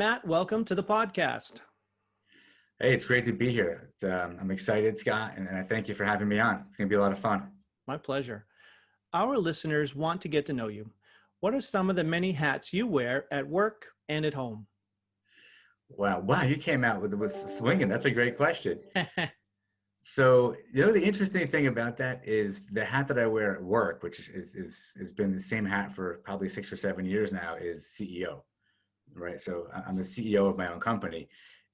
Matt. Welcome to the podcast. Hey, it's great to be here. I'm excited, Scott, and I thank you for having me on. It's going to be a lot of fun. My pleasure. Our listeners want to get to know you. What are some of the many hats you wear at work and at home? Wow, you came out with swinging. That's a great question. So, the interesting thing about that is the hat that I wear at work, which has been the same hat for probably 6 or 7 years now, is CEO, right? So I'm the CEO of my own company.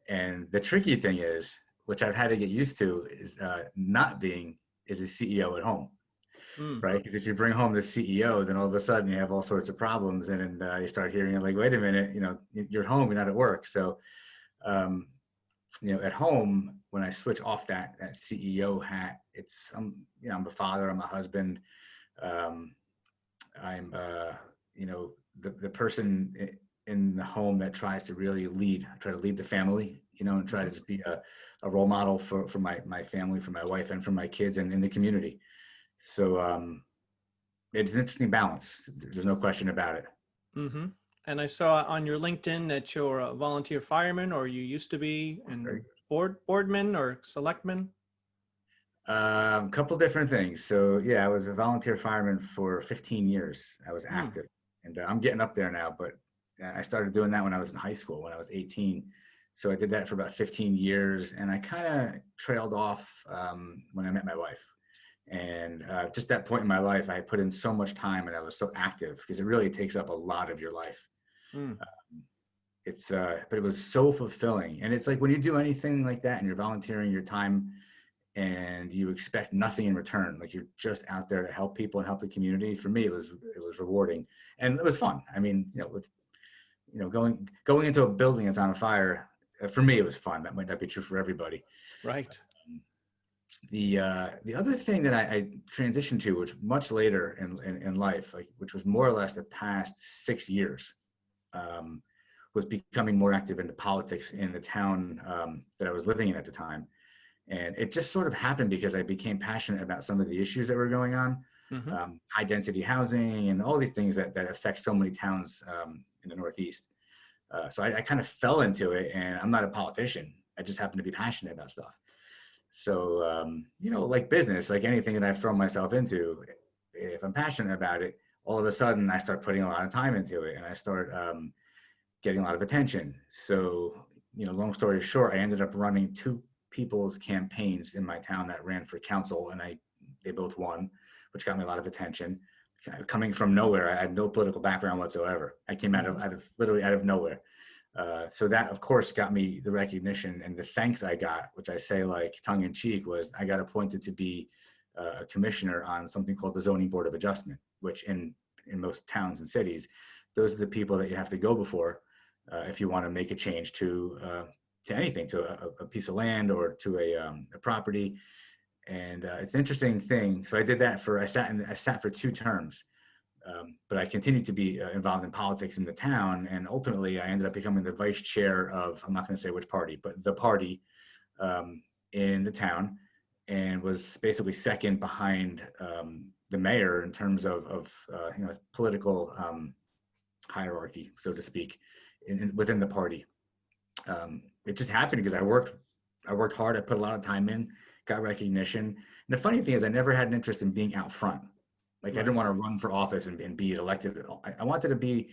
And the tricky thing is, which I've had to get used to, is not being is a CEO at home. Mm. Right? Because if you bring home the CEO, then all of a sudden you have all sorts of problems, and you start hearing like, wait a minute, you're home, you're not at work. So, um, at home, when I switch off that CEO hat, I'm a father, I'm a husband, I'm, the person in the home that tries to really try to lead the family, and try to just be a role model for my family, for my wife, and for my kids, and in the community. So it's an interesting balance. There's no question about it. Mm-hmm. And I saw on your LinkedIn that you're a volunteer fireman, or you used to be, and boardman or selectman. A couple different things. So yeah, I was a volunteer fireman for 15 years. I was active, and I'm getting up there now. But I started doing that when I was in high school, when I was 18. So I did that for about 15 years, and I kind of trailed off when I met my wife. And just that point in my life, I had put in so much time, and I was so active because it really takes up a lot of your life. Mm. But it was so fulfilling. And it's like when you do anything like that and you're volunteering your time and you expect nothing in return, like you're just out there to help people and help the community. For me, it was rewarding, and it was fun. I mean, going into a building that's on fire, for me, it was fun. That might not be true for everybody. Right. The other thing that I transitioned to, which much later in life, which was more or less the past 6 years, was becoming more active into politics in the town that I was living in at the time. And it just sort of happened because I became passionate about some of the issues that were going on, Mm-hmm. high density housing and all these things that affect so many towns in the Northeast. So I kind of fell into it, and I'm not a politician. I just happen to be passionate about stuff. So, like business, like anything that I've thrown myself into, if I'm passionate about it, all of a sudden I start putting a lot of time into it, and I start getting a lot of attention. So, long story short, I ended up running two people's campaigns in my town that ran for council, and they both won, which got me a lot of attention. Coming from nowhere, I had no political background whatsoever. I came out of literally out of nowhere. So that, of course, got me the recognition, and the thanks I got, which I say like tongue in cheek, was I got appointed to be a commissioner on something called the Zoning Board of Adjustment, which in most towns and cities, those are the people that you have to go before if you want to make a change to anything, to a piece of land or to a property. And it's an interesting thing. So I did that I sat for 2 terms. But I continued to be involved in politics in the town, and ultimately I ended up becoming the vice chair of, I'm not going to say which party, but the party in the town, and was basically second behind the mayor in terms of political hierarchy, so to speak, within the party. It just happened because I worked hard. I put a lot of time in, got recognition. And the funny thing is, I never had an interest in being out front. Like, I didn't want to run for office and be elected at all. I wanted to be,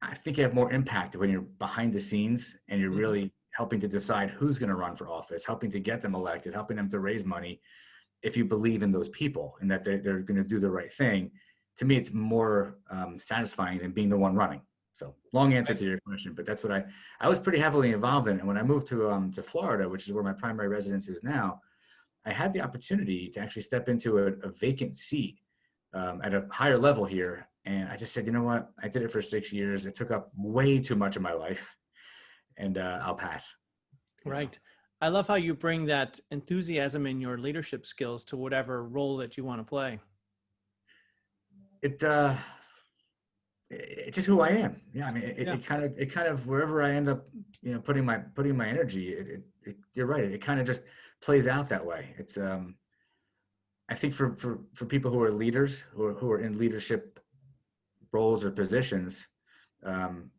I think you have more impact when you're behind the scenes and you're really helping to decide who's going to run for office, helping to get them elected, helping them to raise money. If you believe in those people and that they're going to do the right thing, to me, it's more satisfying than being the one running. So long answer to your question, but that's what I was pretty heavily involved in. And when I moved to Florida, which is where my primary residence is now, I had the opportunity to actually step into a vacant seat at a higher level here. And I just said, you know what? I did it for 6 years. It took up way too much of my life, and I'll pass. Right. I love how you bring that enthusiasm and your leadership skills to whatever role that you want to play. It's just who I am. Yeah. I mean, it kind of wherever I end up, putting my energy, you're right. It kind of just plays out that way. It's, I think for people who are leaders, who are in leadership roles or positions,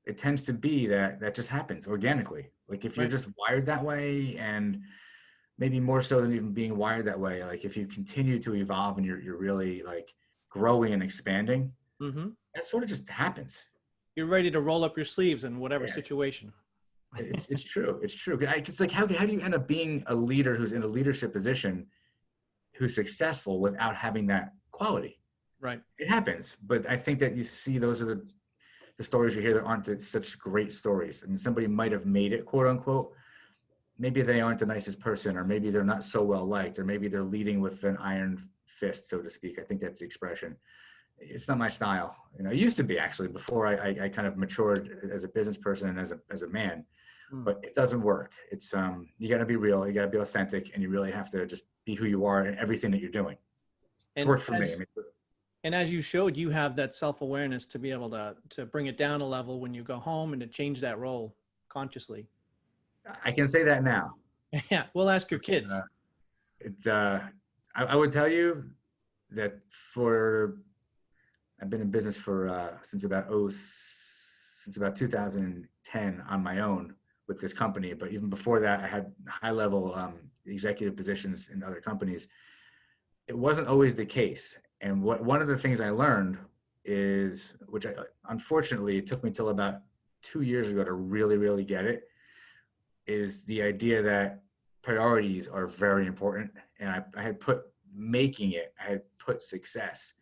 it tends to be that just happens organically. Like if you're Right. just wired that way, and maybe more so than even being wired that way, like if you continue to evolve and you're really like growing and expanding, Mm-hmm. that sort of just happens. You're ready to roll up your sleeves in whatever Yeah, situation. it's true. It's true. It's like how do you end up being a leader who's in a leadership position who's successful without having that quality? Right. It happens, but I think that you see those are the stories you hear that aren't such great stories. And somebody might have made it, quote unquote. Maybe they aren't the nicest person, or maybe they're not so well liked, or maybe they're leading with an iron fist, so to speak. I think that's the expression. It's not my style. It used to be actually before I kind of matured as a business person and as a man, Mm. but it doesn't work. It's you got to be real, you got to be authentic, and you really have to just be who you are in everything that you're doing. It's And worked for me. I mean, as you showed, you have that self-awareness to be able to bring it down a level when you go home and to change that role consciously. I can say that now. Yeah, we'll ask your kids. Uh, it's I would tell you that for I've been in business for since about 2010 on my own with this company. But even before that, I had high level executive positions in other companies. It wasn't always the case. And one of the things I learned is, which unfortunately it took me till about 2 years ago to really get it, is the idea that priorities are very important. And I had put I had put success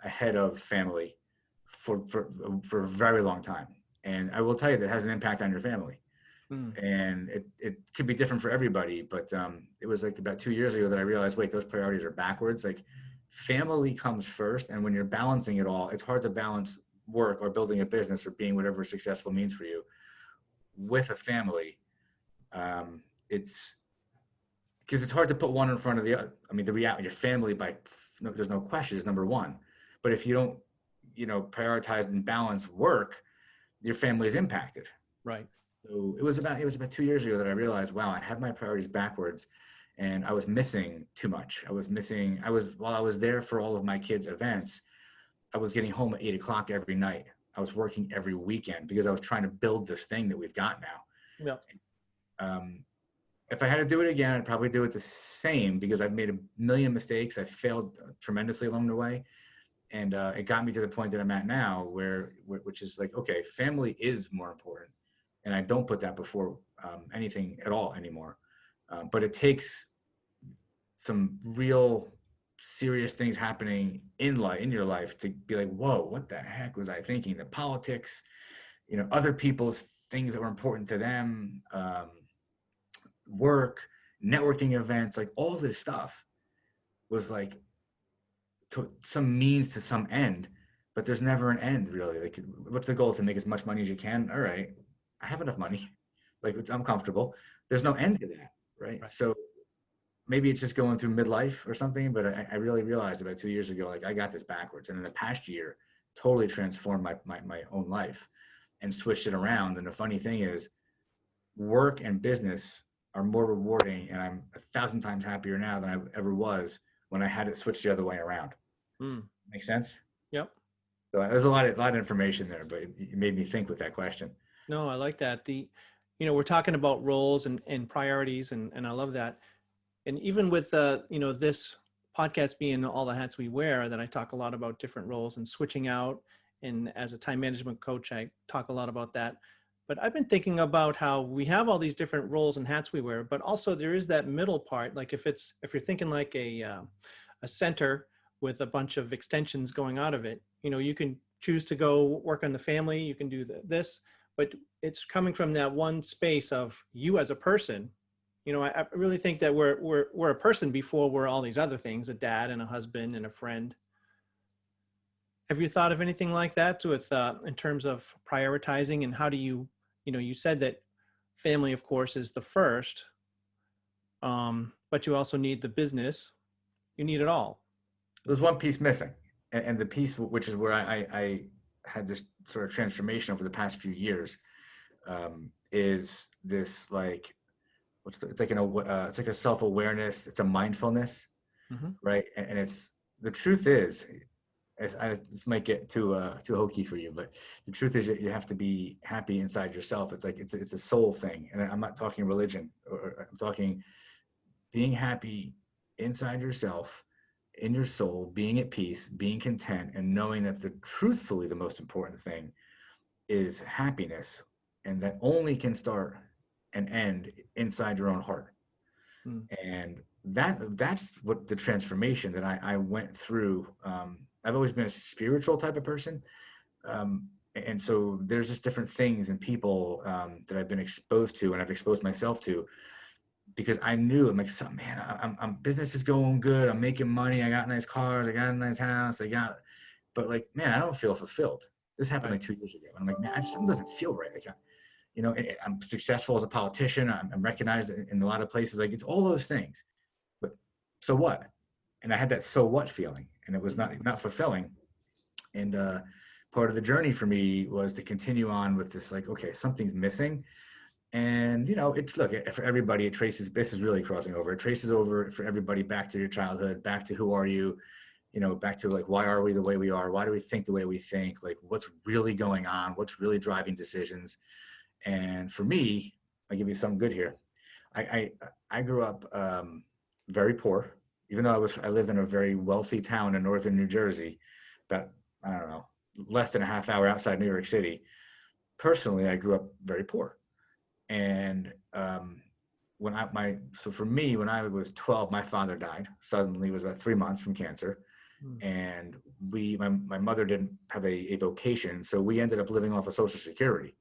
ahead of family for a very long time. And I will tell you that has an impact on your family. Mm. And it could be different for everybody, but it was like about 2 years ago that I realized, wait, those priorities are backwards. Like family comes first. And when you're balancing it all, it's hard to balance work or building a business or being whatever successful means for you with a family. It's because it's hard to put one in front of the other. I mean, the reality, your family, there's no question, is number one. But if you don't, prioritize and balance work, your family is impacted. Right. So it was about 2 years ago that I realized, wow, I had my priorities backwards, and I was missing too much. While I was there for all of my kids' events, I was getting home at 8 o'clock every night. I was working every weekend because I was trying to build this thing that we've got now. Yeah. Um, if I had to do it again, I'd probably do it the same because I've made a million mistakes. I failed tremendously along the way. And it got me to the point that I'm at now which is like, okay, family is more important. And I don't put that before anything at all anymore. But it takes some real serious things happening in your life to be like, whoa, what the heck was I thinking? The politics, other people's things that were important to them, work, networking events, like all this stuff was like to some means to some end, but there's never an end really. Like, what's the goal? To make as much money as you can. All right, I have enough money. Like, I'm comfortable. There's no end to that, right? Right. So maybe it's just going through midlife or something, but I really realized about 2 years ago, like I got this backwards. And in the past year, totally transformed my own life and switched it around. And the funny thing is, work and business are more rewarding, and I'm 1,000 times happier now than I ever was when I had it switched the other way around. Mm. Make sense? Yep. So there's a lot of information there, but it made me think with that question. No, I like that. We're talking about roles and priorities, and I love that. And even with this podcast being all the hats we wear, that I talk a lot about different roles and switching out. And as a time management coach, I talk a lot about that. But I've been thinking about how we have all these different roles and hats we wear, but also there is that middle part. Like if you're thinking like a center with a bunch of extensions going out of it, you can choose to go work on the family, you can do this, but it's coming from that one space of you as a person. I really think that we're a person before we're all these other things, a dad and a husband and a friend. Have you thought of anything like that with in terms of prioritizing, and how do you said that family, of course, is the first, but you also need the business. You need it all. There's one piece missing, and the piece which is where I had this sort of transformation over the past few years, is this like it's like a self-awareness, it's a mindfulness, Mm-hmm. right? And it's the truth is, this might get too hokey for you, but the truth is that you have to be happy inside yourself. It's like it's a soul thing, and I'm not talking religion, or I'm talking being happy inside yourself, in your soul, being at peace, being content, and knowing that truthfully the most important thing is happiness, and that only can start and end inside your own heart. Mm. And that's what the transformation that I went through. I've always been a spiritual type of person. And so there's just different things and people that I've been exposed to, and I've exposed myself to, because I knew, I'm like, so, man, I'm business is going good. I'm making money. I got nice cars. I got a nice house. But like, man, I don't feel fulfilled. This happened Right. like 2 years ago. And I'm like, man, something doesn't feel right. Like, I'm successful as a politician. I'm recognized in a lot of places. Like, it's all those things. But so what? And I had that so what feeling, and it was not fulfilling. And part of the journey for me was to continue on with this, like, okay, something's missing. And it's, look, for everybody, it traces, this is really crossing over, it traces over for everybody back to your childhood, back to who are you, back to, like, why are we the way we are, why do we think the way we think, like, what's really going on, what's really driving decisions. And for me, I'll give you some good here. I grew up very poor, even though I lived in a very wealthy town in northern New Jersey, about, I don't know, less than a half hour outside New York City. Personally, I grew up very poor. And so for me, when I was 12, my father died suddenly. It was about 3 months from cancer. Mm. And my mother didn't have a vocation, so we ended up living off of Social Security.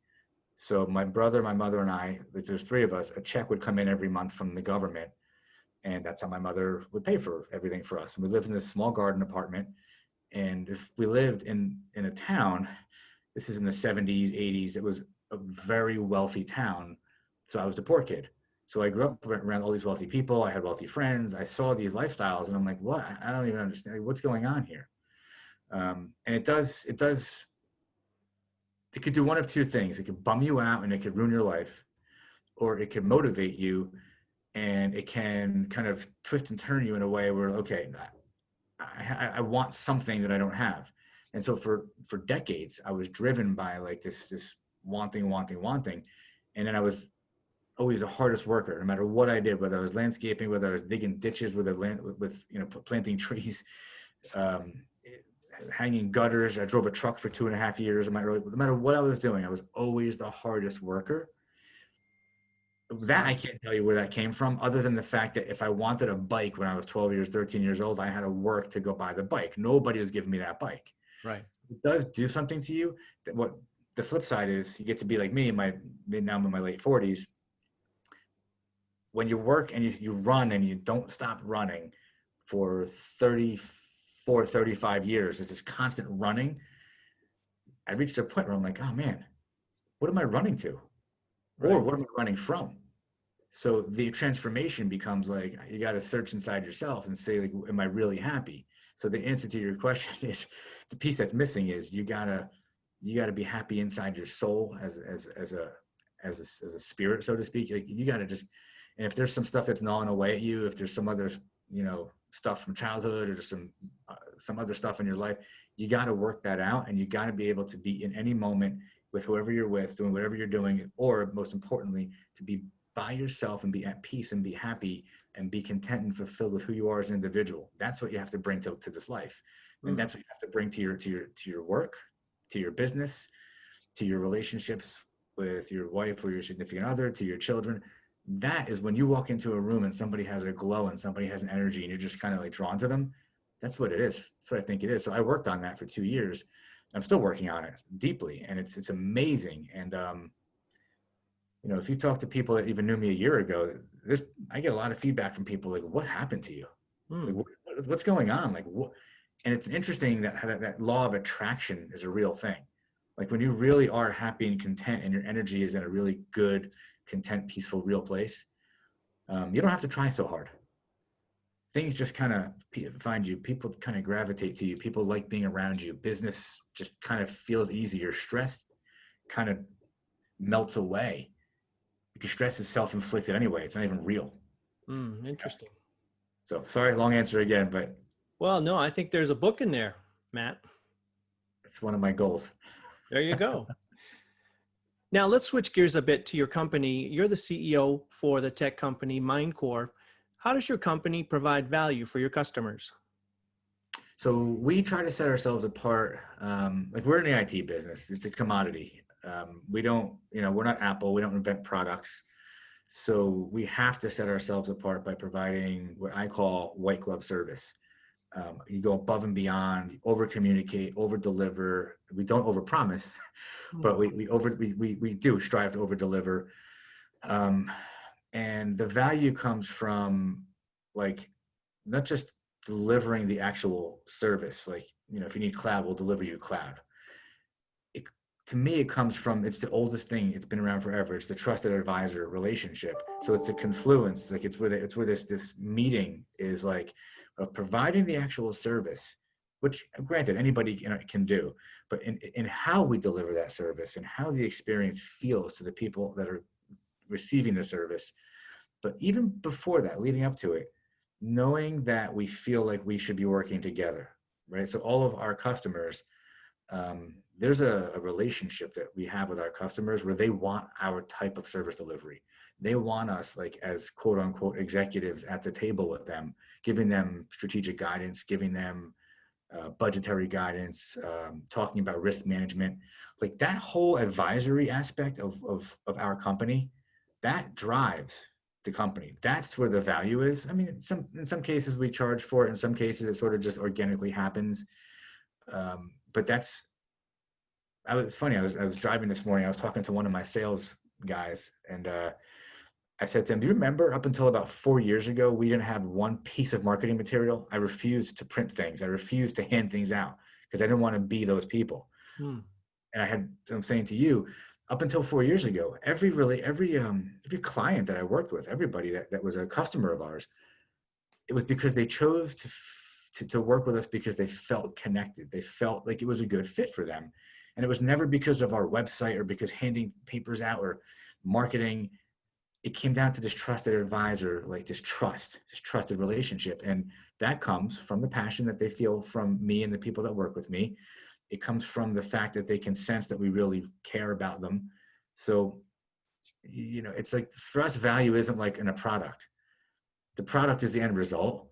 So my brother, my mother, and I, there's three of us, a check would come in every month from the government. And that's how my mother would pay for everything for us. And we lived in this small garden apartment. And if we lived in a town, this is in the 70s, 80s, it was a very wealthy town. So I was the poor kid. So I grew up around all these wealthy people. I had wealthy friends. I saw these lifestyles, and I'm like, what? I don't even understand. What's going on here? And it could do one of two things. It could bum you out and it could ruin your life, or it could motivate you, and it can kind of twist and turn you in a way where, okay, I want something that I don't have. And so for decades, I was driven by, like, this wanting. And then I was always the hardest worker, no matter what I did, whether I was landscaping, whether I was digging ditches with planting trees, um, hanging gutters. I drove a truck for 2.5 years. No matter what I was doing, I was always the hardest worker. That Wow. I can't tell you where that came from, other than the fact that if I wanted a bike when I was 12 years, 13 years old, I had to work to go buy the bike. Nobody was giving me that bike. Right. It does do something to you. That what the flip side is, you get to be like me, now I'm in my late 40s. When you work and you run and you don't stop running for 34, 35 years, it's this constant running. I reached a point where I'm like, oh man, what am I running to? Or Right. what am I running from? So the transformation becomes, like, you got to search inside yourself and say, like, am I really happy? So the answer to your question is, the piece that's missing is you gotta be happy inside your soul as a spirit, so to speak. Like, you gotta just, and if there's some stuff that's gnawing away at you, if there's some other stuff from childhood, or some other stuff in your life, you got to work that out, and you got to be able to be in any moment with whoever you're with, doing whatever you're doing, or most importantly, to be by yourself and be at peace and be happy and be content and fulfilled with who you are as an individual. That's what you have to bring to this life. And Mm. that's what you have to bring to your work, to your business, to your relationships with your wife or your significant other, to your children. That is when you walk into a room and somebody has a glow and somebody has an energy and you're just kind of like drawn to them. That's what it is. That's what I think it is. So I worked on that for 2 years. I'm still working on it deeply, and it's amazing. And if you talk to people that even knew me a year ago, I get a lot of feedback from people like, "What happened to you? Like, Mm. what's going on? Like, what?" And it's interesting that law of attraction is a real thing. Like, when you really are happy and content, and your energy is in a really good, content, peaceful, real place, you don't have to try so hard. Things just kind of find you. People kind of gravitate to you. People like being around you. Business just kind of feels easier. Stress kind of melts away, because stress is self-inflicted anyway. It's not even real. Mm. Interesting. So sorry, long answer again, but Well, no, I think there's a book in there. Matt. It's one of my goals. There you go. Now let's switch gears a bit to your company. You're the CEO for the tech company Mindcore. How does your company provide value for your customers? So we try to set ourselves apart. Like we're in the IT business. It's a commodity. We don't, we're not Apple. We don't invent products. So we have to set ourselves apart by providing what I call white glove service. You go above and beyond, over communicate, over deliver. We don't over promise, but we do strive to over deliver. And the value comes from like not just delivering the actual service. Like, if you need cloud, we'll deliver you cloud. To me, it comes from, it's the oldest thing. It's been around forever. It's the trusted advisor relationship. So it's a confluence. Like it's where this meeting is like of providing the actual service, which granted anybody can do, but in how we deliver that service and how the experience feels to the people that are receiving the service. But even before that, leading up to it, knowing that we feel like we should be working together, right? So all of our customers, there's a relationship that we have with our customers where they want our type of service delivery. They want us like as quote unquote executives at the table with them, giving them strategic guidance, giving them budgetary guidance, talking about risk management, like that whole advisory aspect of our company, that drives the company. That's where the value is. I mean, in some cases we charge for it. In some cases it sort of just organically happens. But it's funny. I was driving this morning. I was talking to one of my sales guys, and I said to him, "Do you remember up until about 4 years ago, we didn't have one piece of marketing material? I refused to print things. I refused to hand things out because I didn't want to be those people." Hmm. And I'm saying to you, up until 4 years ago, every client that I worked with, everybody that was a customer of ours, it was because they chose to work with us because they felt connected. They felt like it was a good fit for them. And it was never because of our website or because handing papers out or marketing. It came down to this trusted advisor, like this trusted relationship. And that comes from the passion that they feel from me and the people that work with me. It comes from the fact that they can sense that we really care about them. So, it's like for us, value isn't like in a product. The product is the end result.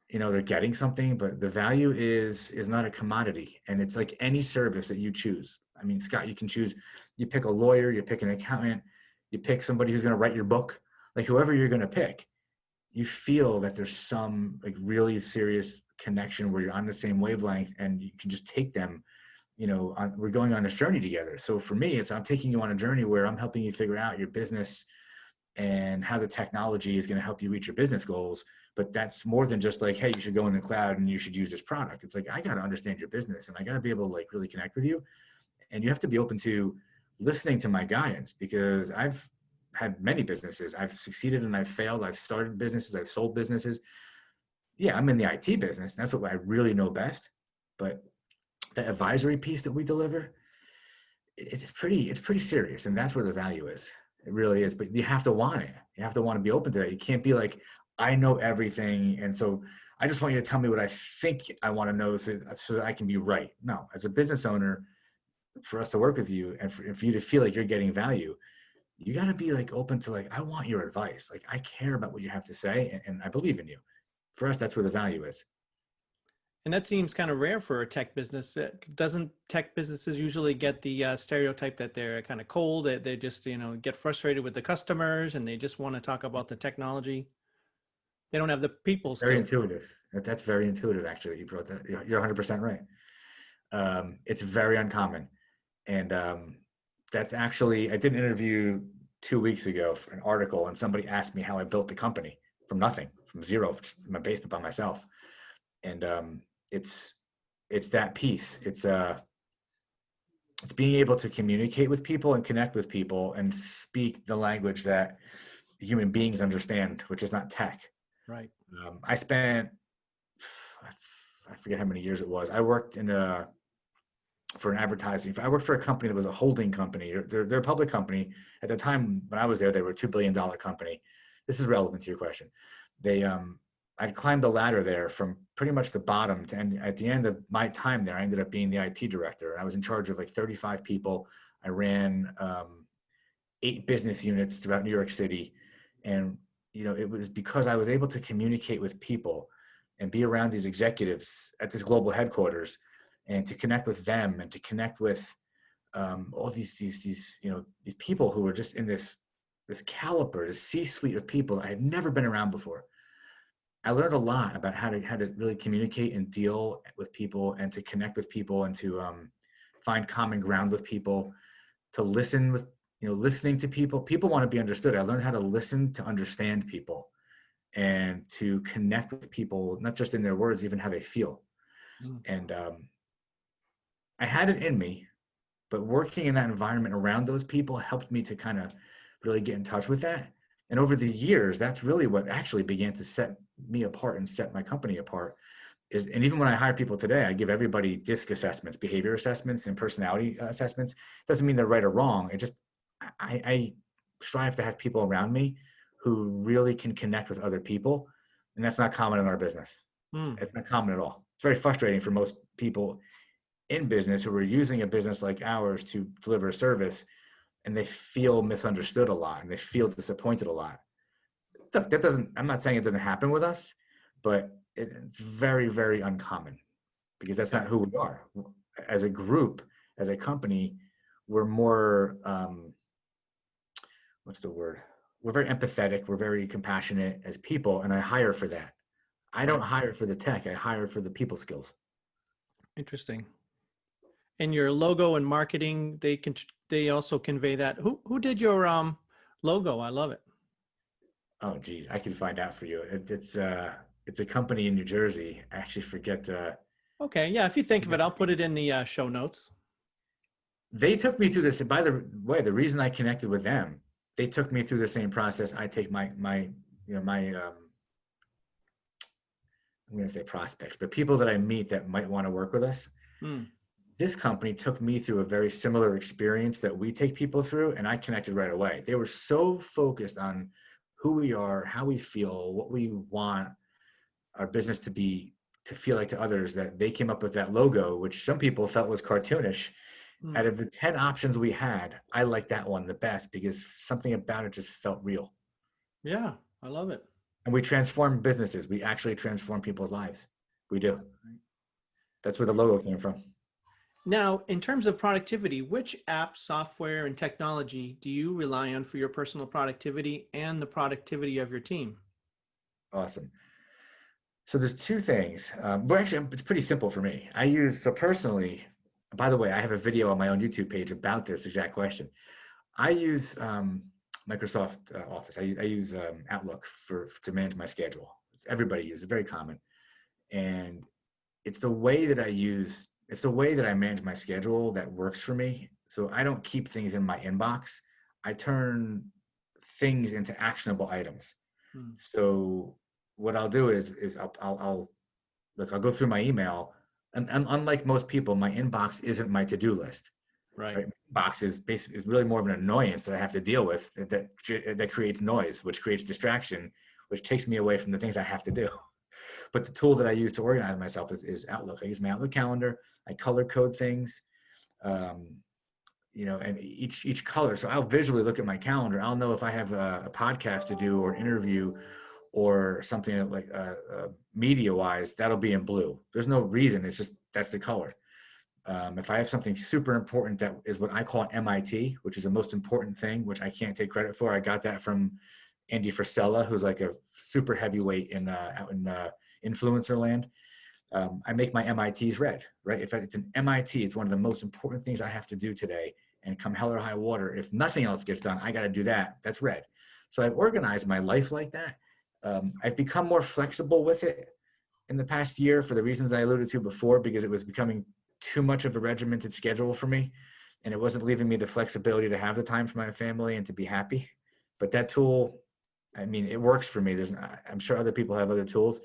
They're getting something, but the value is not a commodity. And it's like any service that you choose. I mean, Scott, you pick a lawyer, you pick an accountant, you pick somebody who's going to write your book, like whoever you're going to pick, you feel that there's some like really serious connection where you're on the same wavelength and you can just take them, we're going on this journey together. So for me, I'm taking you on a journey where I'm helping you figure out your business and how the technology is going to help you reach your business goals. But that's more than just like, hey, you should go in the cloud and you should use this product. It's like, I got to understand your business and I got to be able to like really connect with you. And you have to be open to listening to my guidance because I've had many businesses. I've succeeded and I've failed. I've started businesses. I've sold businesses. Yeah, I'm in the IT business. That's what I really know best. But the advisory piece that we deliver, it's pretty serious. And that's where the value is. It really is. But you have to want it. You have to want to be open to that. You can't be like, I know everything. And so I just want you to tell me what I think I want to know so that I can be right. No, as a business owner, for us to work with you and for you to feel like you're getting value, you got to be like open to like, I want your advice. Like I care about what you have to say and I believe in you. For us, that's where the value is. And that seems kind of rare for a tech business. Doesn't tech businesses usually get the stereotype that they're kind of cold, that they just, get frustrated with the customers and they just want to talk about the technology? They don't have the people Very skills. intuitive. That's very intuitive, actually. You brought that. You're 100% right. It's very uncommon. And that's actually, I did an interview 2 weeks ago for an article and somebody asked me how I built the company from nothing, from zero, just in my basement by myself. And it's that piece. It's being able to communicate with people and connect with people and speak the language that human beings understand, which is not tech. Right. I spent, I forget how many years it was. I worked for an advertising. I worked for a company that was a holding company. They're a public company. At the time when I was there, they were a $2 billion company. This is relevant to your question. They I climbed the ladder there from pretty much the bottom to, and at the end of my time there, I ended up being the IT director. And I was in charge of like 35 people. I ran 8 business units throughout New York City. And, it was because I was able to communicate with people and be around these executives at this global headquarters and to connect with them and to connect with all these people who were just in this caliber, this C-suite of people I had never been around before. I learned a lot about how to really communicate and deal with people and to connect with people and to find common ground with people, to listen with, listening to people. People want to be understood. I learned how to listen to understand people and to connect with people, not just in their words, even how they feel. Mm. And I had it in me, but working in that environment around those people helped me to kind of really get in touch with that. And over the years, that's really what actually began to set me apart and set my company apart. And even when I hire people today, I give everybody DISC assessments, behavior assessments, and personality assessments. Doesn't mean they're right or wrong. It just, I strive to have people around me who really can connect with other people. And that's not common in our business. Mm. It's not common at all. It's very frustrating for most people in business who are using a business like ours to deliver a service, and they feel misunderstood a lot and they feel disappointed a lot. That doesn't, I'm not saying it doesn't happen with us, but it's very, very uncommon because that's Yeah. not who we are. As a group, as a company, we're more, what's the word? We're very empathetic. We're very compassionate as people, and I hire for that. I don't Right. hire for the tech. I hire for the people skills. Interesting. And your logo and marketing, they also convey that. Who did your logo? I love it. Oh, geez, I can find out for you. It's a company in New Jersey. I actually forget. Okay, yeah. If you think of Forget it, the I'll put name. it in the show notes. They took me through this. By the way, the reason I connected with them, they took me through the same process. I take my I'm going to say prospects, but people that I meet that might want to work with us. Mm. This company took me through a very similar experience that we take people through, and I connected right away. They were so focused on who we are, how we feel, what we want our business to feel like to others, that they came up with that logo, which some people felt was cartoonish. Mm. Out of the 10 options we had, I liked that one the best because something about it just felt real. Yeah, I love it. And we transform businesses. We actually transform people's lives. We do. That's where the logo came from. Now, in terms of productivity, which app, software, and technology do you rely on for your personal productivity and the productivity of your team? Awesome. So there's 2 things. Well, actually, it's pretty simple for me. So personally, by the way, I have a video on my own YouTube page about this exact question. I use Microsoft Office. I use Outlook to manage my schedule. Everybody uses it, very common. And it's the way that it's the way that I manage my schedule that works for me. So I don't keep things in my inbox. I turn things into actionable items. Mm. So what I'll do is I'll go through my email, and unlike most people, my inbox isn't my to-do list. Right. Right? Box is basically is really more of an annoyance that I have to deal with that creates noise, which creates distraction, which takes me away from the things I have to do. But the tool that I use to organize myself is Outlook. I use my Outlook calendar. I color code things, um, and each color. So I'll visually look at my calendar. I'll know if I have a podcast to do or an interview or something like media wise, that'll be in blue. There's no reason. It's just that's the color. If I have something super important that is what I call MIT, which is the most important thing, which I can't take credit for. I got that from Andy Frisella, who's like a super heavyweight out in influencer land. I make my MITs red, right? If it's an MIT, it's one of the most important things I have to do today. And come hell or high water, if nothing else gets done, I got to do that. That's red. So I've organized my life like that. I've become more flexible with it in the past year for the reasons I alluded to before, because it was becoming too much of a regimented schedule for me. And it wasn't leaving me the flexibility to have the time for my family and to be happy. But that tool, I mean, it works for me. I'm sure other people have other tools.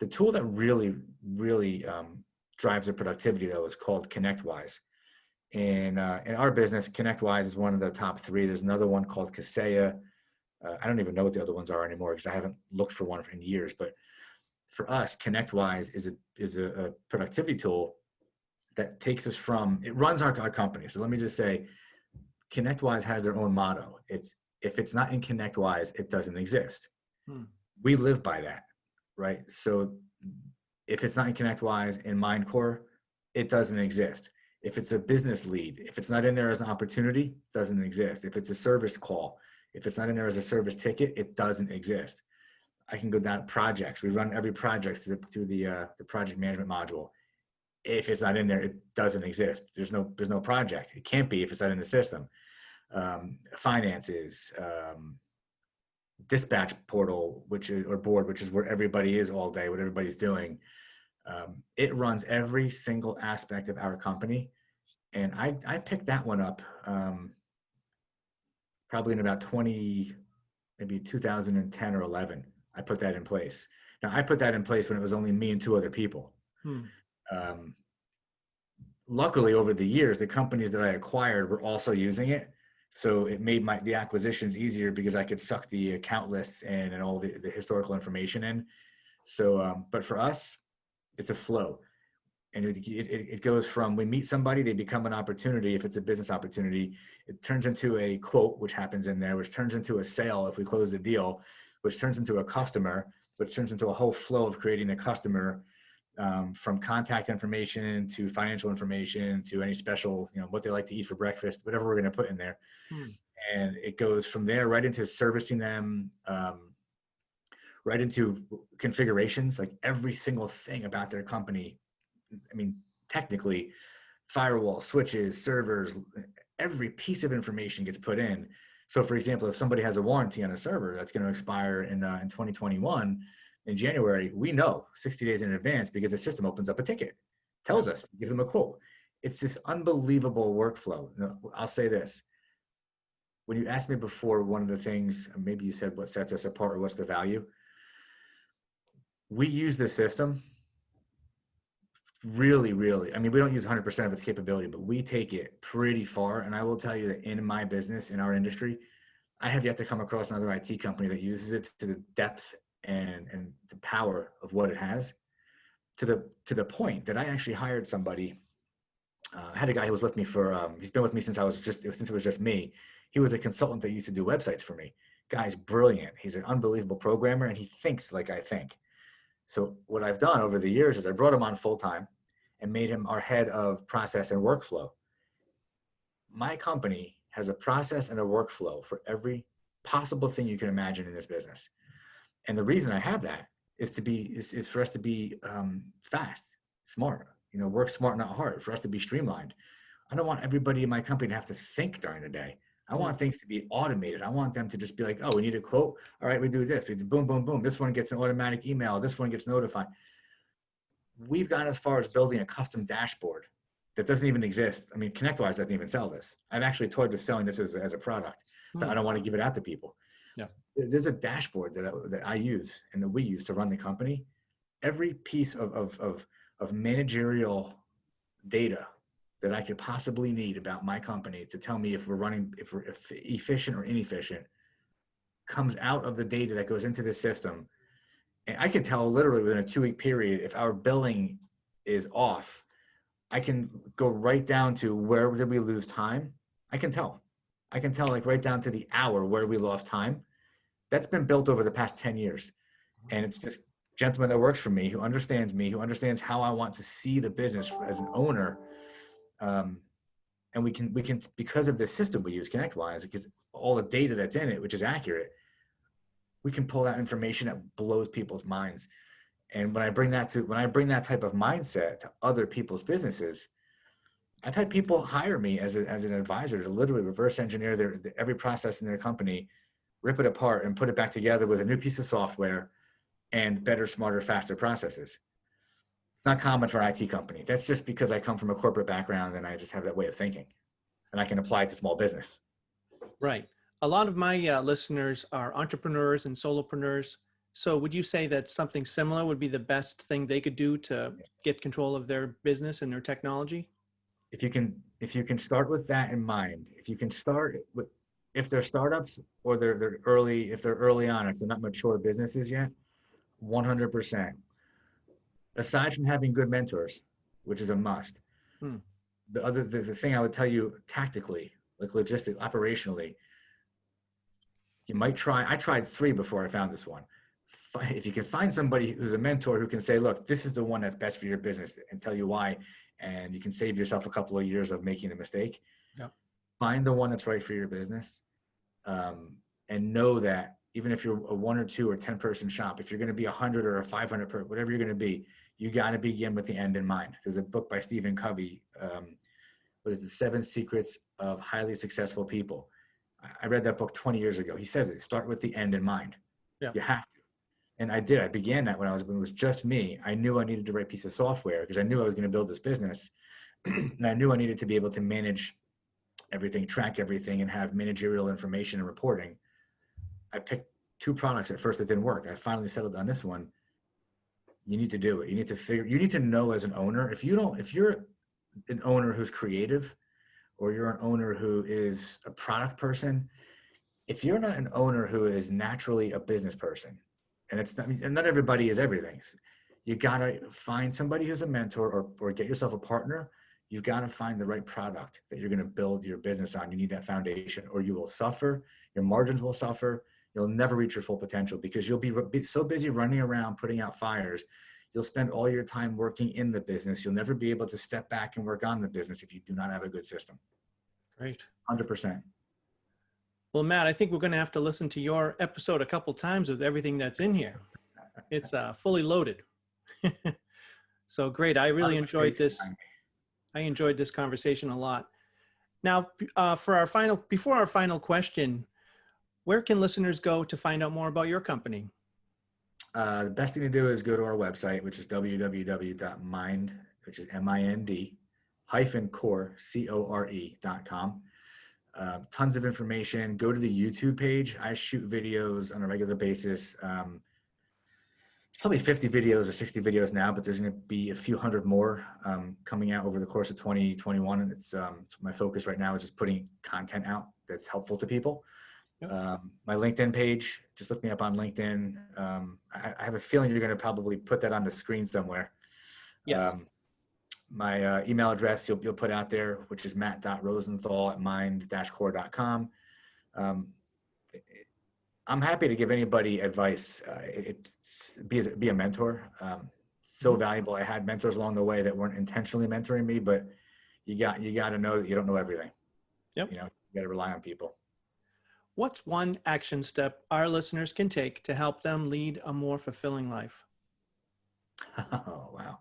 The tool that really, really drives the productivity, though, is called ConnectWise. And in our business, ConnectWise is one of the top 3. There's another one called Kaseya. I don't even know what the other ones are anymore because I haven't looked for one in years. But for us, ConnectWise is a productivity tool that takes us from, it runs our company. So let me just say, ConnectWise has their own motto. If it's not in ConnectWise, it doesn't exist. Hmm. We live by that, right? So if it's not in ConnectWise in Mindcore, it doesn't exist. If it's a business lead, if it's not in there as an opportunity, it doesn't exist. If it's a service call, if it's not in there as a service ticket, it doesn't exist. I can go down to projects. We run every project through the project management module. If it's not in there, it doesn't exist. There's no project. It can't be if it's not in the system. Finances, dispatch portal, or board, which is where everybody is all day, what everybody's doing. It runs every single aspect of our company. And I picked that one up probably in about maybe 2010 or 11. I put that in place. Now, I put that in place when it was only me and two other people. Hmm. Luckily, over the years, the companies that I acquired were also using it. So it made the acquisitions easier because I could suck the account lists in and all the historical information in. So, but for us, it's a flow. And it goes from, we meet somebody, they become an opportunity. If it's a business opportunity, it turns into a quote, which happens in there, which turns into a sale if we close the deal, which turns into a customer, which turns into a whole flow of creating a customer, from contact information to financial information to any special, what they like to eat for breakfast, whatever we're going to put in there. Hmm. And it goes from there right into servicing them, right into configurations, like every single thing about their company. I mean, technically, firewall, switches, servers, every piece of information gets put in. So, for example, if somebody has a warranty on a server that's going to expire in 2021, in January, we know 60 days in advance because the system opens up a ticket, tells us, gives them a quote. It's this unbelievable workflow. I'll say this. When you asked me before, one of the things, maybe you said what sets us apart or what's the value, we use the system really, I mean, we don't use 100% of its capability, but we take it pretty far. And I will tell you that in my business, in our industry, I have yet to come across another IT company that uses it to the depth and the power of what it has, to the point that I actually hired somebody. I had a guy who was with me he's been with me since it was just me. He was a consultant that used to do websites for me. Guy's brilliant. He's an unbelievable programmer and he thinks like I think. So what I've done over the years is I brought him on full time and made him our head of process and workflow. My company has a process and a workflow for every possible thing you can imagine in this business. And the reason I have that is for us to be fast, smart, work smart, not hard, for us to be streamlined. I don't want everybody in my company to have to think during the day. I want things to be automated. I want them to just be like, oh, we need a quote. All right, we do this. We do boom, boom, boom. This one gets an automatic email. This one gets notified. We've gone as far as building a custom dashboard that doesn't even exist. I mean, ConnectWise doesn't even sell this. I've actually toyed with selling this as a product, but I don't want to give it out to people. Yeah. There's a dashboard that I use and that we use to run the company. Every piece of managerial data that I could possibly need about my company to tell me if we're efficient or inefficient comes out of the data that goes into the system. And I can tell literally within a 2-week period if our billing is off. I can go right down to where did we lose time. I can tell like right down to the hour where we lost time. That's been built over the past 10 years. And it's this gentleman that works for me, who understands how I want to see the business as an owner. And we can, because of the system we use, ConnectWise, because all the data that's in it, which is accurate, we can pull out information that blows people's minds. And when I bring that type of mindset to other people's businesses, I've had people hire me as an advisor to literally reverse engineer every process in their company, rip it apart and put it back together with a new piece of software and better, smarter, faster processes. It's not common for an IT company. That's just because I come from a corporate background and I just have that way of thinking and I can apply it to small business. Right. A lot of my listeners are entrepreneurs and solopreneurs. So would you say that something similar would be the best thing they could do to get control of their business and their technology? If you can start with that in mind, if they're startups or if they're early on, if they're not mature businesses yet, 100%. Aside from having good mentors, which is a must, Hmm. the thing I would tell you tactically, like logistic, operationally, you might try. I tried 3 before I found this one. If you can find somebody who's a mentor who can say, look, this is the one that's best for your business and tell you why, and you can save yourself a couple of years of making a mistake, Yep. find the one that's right for your business. And know that even if you're a 1 or 2 or 10 person shop, if you're going to be 100 or a 500 per, whatever you're going to be, you got to begin with the end in mind. There's a book by Stephen Covey. What is the 7 Secrets of Highly Successful People? I read that book 20 years ago. He says it, start with the end in mind. Yep. You have to. And I did. I began that when it was just me. I knew I needed the right piece of software because I knew I was going to build this business. And I knew I needed to be able to manage everything, track everything, and have managerial information and reporting. I picked 2 products at first that didn't work. I finally settled on this one. You need to do it. You need to know as an owner, if you're an owner who's creative, or you're an owner who is a product person, if you're not an owner who is naturally a business person, and not everybody is everything, you gotta find somebody who's a mentor, or get yourself a partner. You've got to find the right product that you're going to build your business on. You need that foundation, or you will suffer. Your margins will suffer. You'll never reach your full potential because you'll be so busy running around putting out fires. You'll spend all your time working in the business. You'll never be able to step back and work on the business if you do not have a good system. Great. 100%. Well, Matt, I think we're going to have to listen to your episode a couple times with everything that's in here. It's fully loaded. So great. I really enjoyed this. I enjoyed this conversation a lot. Now, before our final question, where can listeners go to find out more about your company? The best thing to do is go to our website, which is www.mind, which is MIND, -core.com. Tons of information. Go to the YouTube page. I shoot videos on a regular basis. Probably 50 videos or 60 videos now, but there's going to be a few hundred more coming out over the course of 2021. And it's my focus right now is just putting content out that's helpful to people. Yep. My LinkedIn page, just look me up on LinkedIn. I have a feeling you're going to probably put that on the screen somewhere. Yes. My email address you'll put out there, which is matt.rosenthal@mind-core.com. I'm happy to give anybody advice. Be a mentor. So valuable. I had mentors along the way that weren't intentionally mentoring me, but you got to know that you don't know everything. Yep. You got to rely on people. What's one action step our listeners can take to help them lead a more fulfilling life? Oh, wow.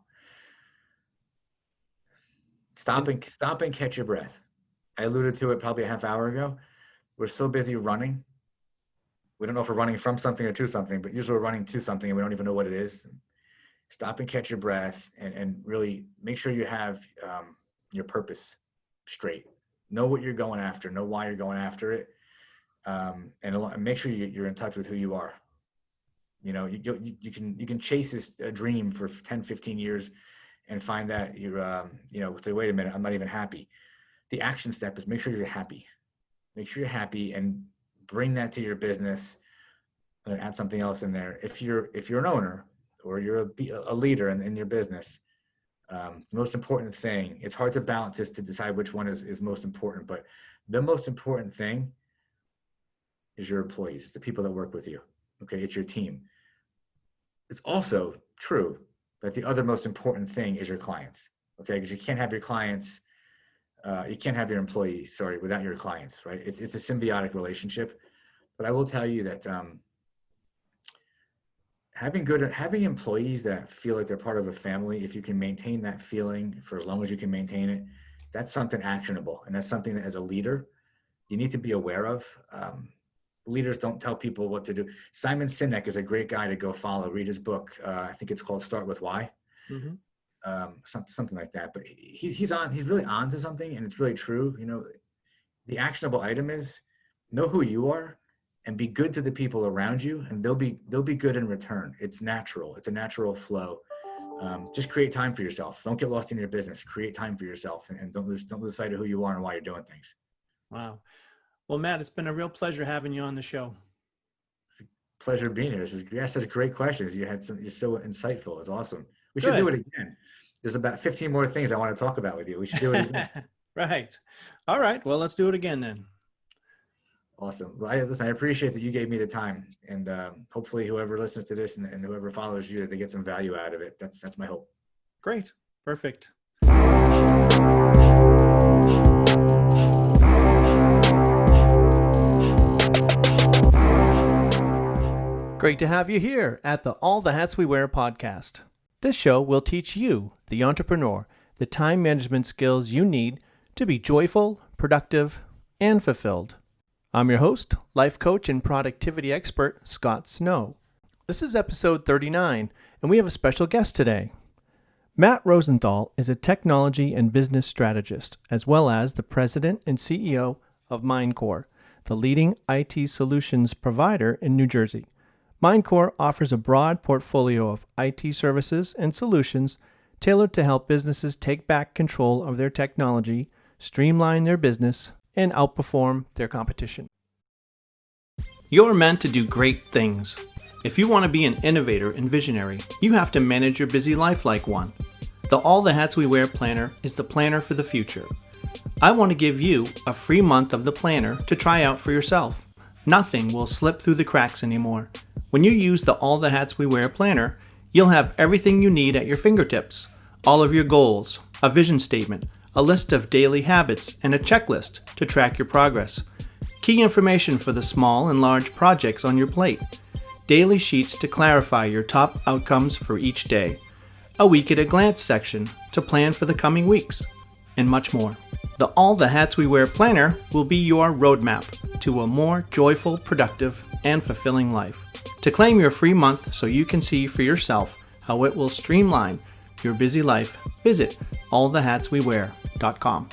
Stop and catch your breath. I alluded to it probably a half hour ago. We're so busy running. We don't know if we're running from something or to something, but usually we're running to something and we don't even know what it is. Stop and catch your breath and really make sure you have your purpose straight. Know what you're going after, know why you're going after it. And make sure you're in touch with who you are. You can chase this dream for 10, 15 years and find that you're, say, wait a minute, I'm not even happy. The action step is make sure you're happy. Make sure you're happy and bring that to your business. And add something else in there. If you're an owner or you're a leader in your business, the most important thing, it's hard to balance this to decide which one is most important, but the most important thing is your employees. It's the people that work with you. Okay. It's your team. It's also true that the other most important thing is your clients. Okay. Because you can't have your clients, you can't have your employees, without your clients, right? It's a symbiotic relationship. But I will tell you that having employees that feel like they're part of a family, if you can maintain that feeling for as long as you can maintain it, that's something actionable. And that's something that as a leader, you need to be aware of. Leaders don't tell people what to do. Simon Sinek is a great guy to go follow. Read his book. I think it's called Start With Why. Mm-hmm. Something like that. But he's really on to something, and it's really true. The actionable item is know who you are and be good to the people around you, and they'll be good in return. It's natural. It's a natural flow. Just create time for yourself. Don't get lost in your business. Create time for yourself, and don't lose sight of who you are and why you're doing things. Wow. Well, Matt, it's been a real pleasure having you on the show. Pleasure being here. You asked such great questions. You're so insightful. It's awesome. We should do Good. it again. There's about 15 more things I want to talk about with you. We should do it again. Right. All right. Well, let's do it again then. Awesome. Well, listen, I appreciate that you gave me the time, and hopefully whoever listens to this and whoever follows you, they get some value out of it. That's my hope. Great. Perfect. Great to have you here at the All the Hats We Wear podcast. This show will teach you, the entrepreneur, the time management skills you need to be joyful, productive, and fulfilled. I'm your host, life coach and productivity expert, Scott Snow. This is episode 39, and we have a special guest today. Matt Rosenthal is a technology and business strategist, as well as the president and CEO of Mindcore, the leading IT solutions provider in New Jersey. Mindcore offers a broad portfolio of IT services and solutions tailored to help businesses take back control of their technology, streamline their business, and outperform their competition. You're meant to do great things. If you want to be an innovator and visionary, you have to manage your busy life like one. The All the Hats We Wear planner is the planner for the future. I want to give you a free month of the planner to try out for yourself. Nothing will slip through the cracks anymore. When you use the All the Hats We Wear planner, you'll have everything you need at your fingertips. All of your goals, a vision statement, a list of daily habits, and a checklist to track your progress. Key information for the small and large projects on your plate. Daily sheets to clarify your top outcomes for each day. A week at a glance section to plan for the coming weeks, and much more. The All the Hats We Wear planner will be your roadmap to a more joyful, productive, and fulfilling life. To claim your free month so you can see for yourself how it will streamline your busy life, visit allthehatswewear.com.